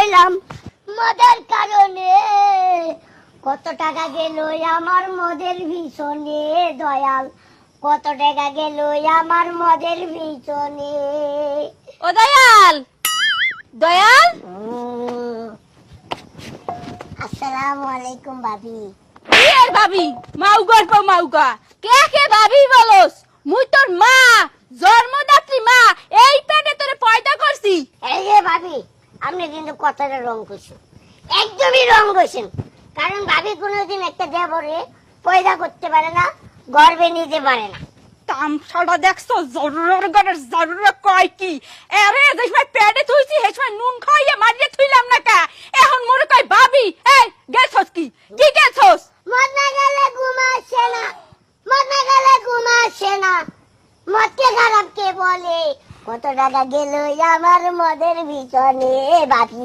হইলাম মদের কারণে। কত টাকা গেল আমার মদের পিছনে দয়াল, কত টাকা গেল আমার মদের পিছনে। ও দয়াল, দয়াল, আসসালামু আলাইকুম ভাবি। কি এর ভাবি? মাউ গল্প মাউকা কে কে ভাবি বলস? মুই তোর মা, জন্মদাত্রী মা, এই পেটে তোরে পয়দা করছি। এই যে ভাবি, আপনি কিন্তু কথাটা রং করছেন, একদমই রং করছেন। কারণ ভাবি কোনোদিন একটা দেবরে পয়দা করতে পারে না, গর্বে নিতে পারে না। তামসাটা দেখছো? জরুর গড়ের জরুর কয় কি? আরে যে সময় পেটে থুইছি সেই সময় নুন খাইয়ে মারিয়ে থুইলাম না কা। এখন মোরে কয় ভাবি। এই গেছস কি? কি গেছস? মদ না গেলে ঘুম আসে না, মদ না গেলে ঘুম আসে না। মদকে খারাপ কে বলে? কত টাকা গেল আমার মদের পিছনে ভাবি।